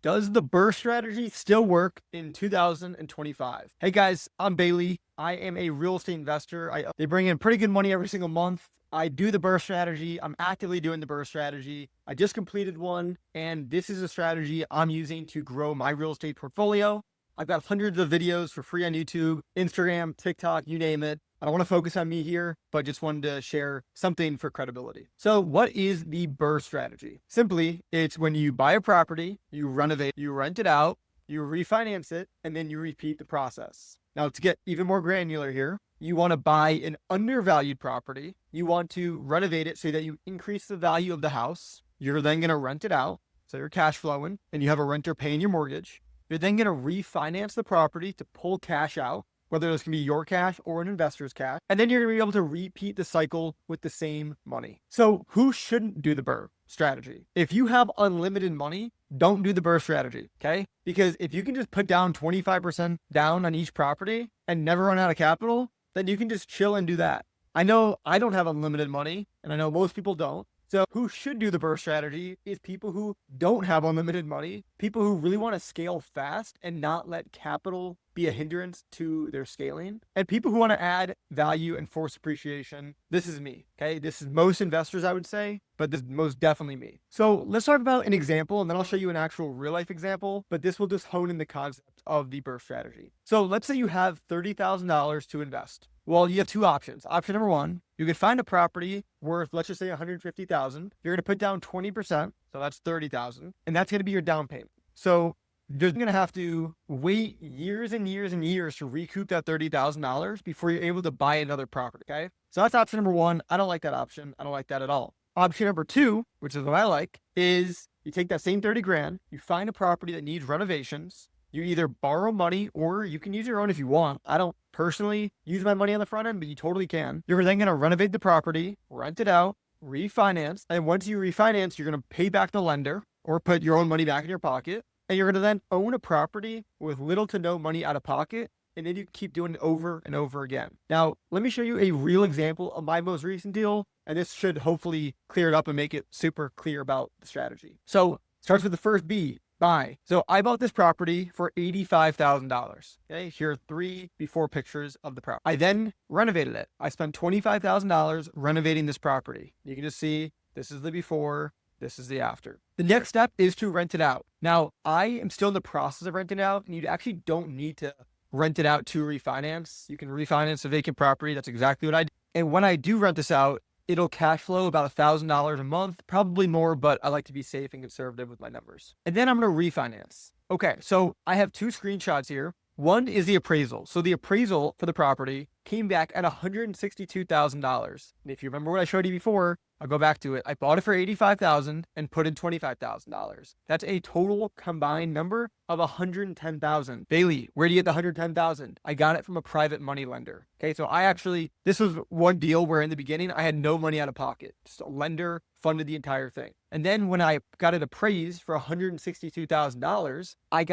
Does the BRRRR strategy still work in 2025? Hey guys, I'm Bailey. I am a real estate investor. They bring in pretty good money every single month. I do the BRRRR strategy. I'm actively doing the BRRRR strategy. I just completed one, and this is a strategy I'm using to grow my real estate portfolio. I've got hundreds of videos for free on YouTube, Instagram, TikTok, you name it. I don't want to focus on me here, but just wanted to share something for credibility. So what is the BRRRR strategy? Simply, it's when you buy a property, you renovate, you rent it out, you refinance it, and then you repeat the process. Now, to get even more granular here, you want to buy an undervalued property. You want to renovate it so that you increase the value of the house. You're then going to rent it out. So you're cash flowing and you have a renter paying your mortgage. You're then going to refinance the property to pull cash out, whether it's going to be your cash or an investor's cash. And then you're going to be able to repeat the cycle with the same money. So who shouldn't do the BRRRR strategy? If you have unlimited money, don't do the BRRRR strategy, okay? Because if you can just put down 25% down on each property and never run out of capital, then you can just chill and do that. I know I don't have unlimited money, and I know most people don't. So who should do the BRRRR strategy is people who don't have unlimited money, people who really want to scale fast and not let capital be a hindrance to their scaling, and people who want to add value and force appreciation. This is me, okay? This is most investors, I would say, but this is most definitely me. So let's talk about an example, and then I'll show you an actual real life example, but this will just hone in the concept of the BRRRR strategy. So let's say you have $30,000 to invest. Well, you have two options. Option number one, you could find a property worth, let's just say $150,000. You're going to put down 20%, so that's $30,000, and that's going to be your down payment. So you're going to have to wait years and years and years to recoup that $30,000 before you're able to buy another property, okay? So that's option number one. I don't like that option. I don't like that at all. Option number two, which is what I like, is you take that same 30 grand, you find a property that needs renovations. You either borrow money or you can use your own if you want. I don't personally use my money on the front end, but you totally can. You're then going to renovate the property, rent it out, refinance. And once you refinance, you're going to pay back the lender or put your own money back in your pocket. And you're going to then own a property with little to no money out of pocket. And then you can keep doing it over and over again. Now, let me show you a real example of my most recent deal. And this should hopefully clear it up and make it super clear about the strategy. So it starts with the first B. Buy. So I bought this property for $85,000. Okay, here are 3 before pictures of the property. I then renovated it. I spent $25,000 renovating this property. You can just see this is the before, this is the after. The next step is to rent it out. Now, I am still in the process of renting it out, and you actually don't need to rent it out to refinance. You can refinance a vacant property. That's exactly what I did. And when I do rent this out, it'll cash flow about $1,000 a month, probably more, but I like to be safe and conservative with my numbers. And then I'm going to refinance. Okay, so I have 2 screenshots here. One is the appraisal. So the appraisal for the property came back at $162,000. And if you remember what I showed you before, I'll go back to it. I bought it for $85,000 and put in $25,000. That's a total combined number of $110,000. Bailey, where do you get the $110,000? I got it from a private money lender. Okay, so this was one deal where in the beginning I had no money out of pocket. Just a lender funded the entire thing. And then when I got it appraised for $162,000, I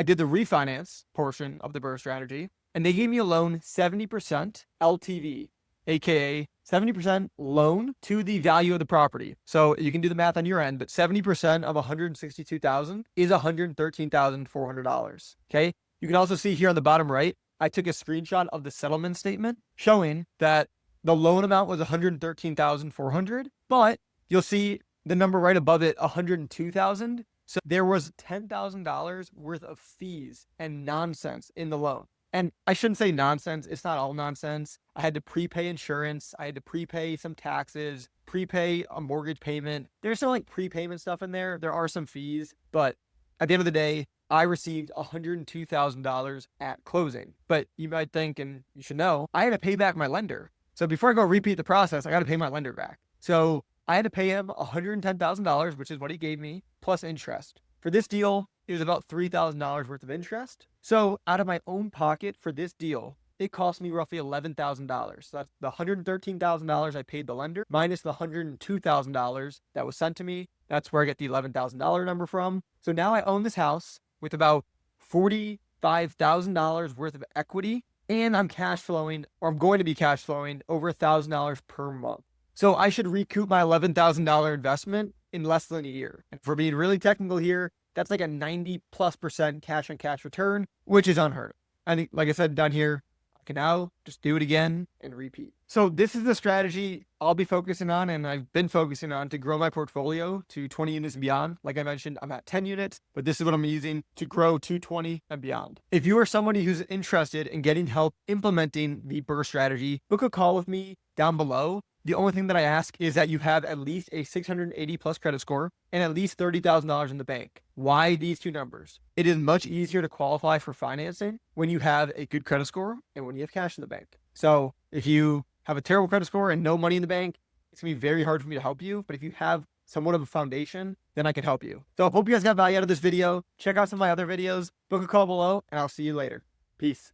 did the refinance portion of the BRRRR strategy, and they gave me a loan 70% LTV, aka 70% loan to the value of the property. So you can do the math on your end, but 70% of $162,000 is $113,400. Okay. You can also see here on the bottom right, I took a screenshot of the settlement statement showing that the loan amount was $113,400, but you'll see the number right above it, $102,000. So there was $10,000 worth of fees and nonsense in the loan. And I shouldn't say nonsense. It's not all nonsense. I had to prepay insurance. I had to prepay some taxes, prepay a mortgage payment. There's some like prepayment stuff in there. There are some fees, but at the end of the day, I received $102,000 at closing. But you might think, and you should know, I had to pay back my lender. So before I go repeat the process, I got to pay my lender back. So I had to pay him $110,000, which is what he gave me, plus interest. For this deal, it was about $3,000 worth of interest. So out of my own pocket for this deal, it cost me roughly $11,000. So that's the $113,000 I paid the lender minus the $102,000 that was sent to me. That's where I get the $11,000 number from. So now I own this house with about $45,000 worth of equity, and I'm going to be cash flowing over $1,000 per month. So I should recoup my $11,000 investment in less than a year. And for being really technical here, that's like a 90+% cash on cash return, which is unheard of. I think, like I said, down here, I can now just do it again and repeat. So this is the strategy I'll be focusing on, and I've been focusing on to grow my portfolio to 20 units and beyond. Like I mentioned, I'm at 10 units, but this is what I'm using to grow to 20 and beyond. If you are somebody who's interested in getting help implementing the BRRRR strategy, book a call with me down below. The only thing that I ask is that you have at least a 680 plus credit score and at least $30,000 in the bank. Why these two numbers? It is much easier to qualify for financing when you have a good credit score and when you have cash in the bank. So if you have a terrible credit score and no money in the bank, it's gonna be very hard for me to help you. But if you have somewhat of a foundation, then I can help you. So I hope you guys got value out of this video. Check out some of my other videos, book a call below, and I'll see you later. Peace.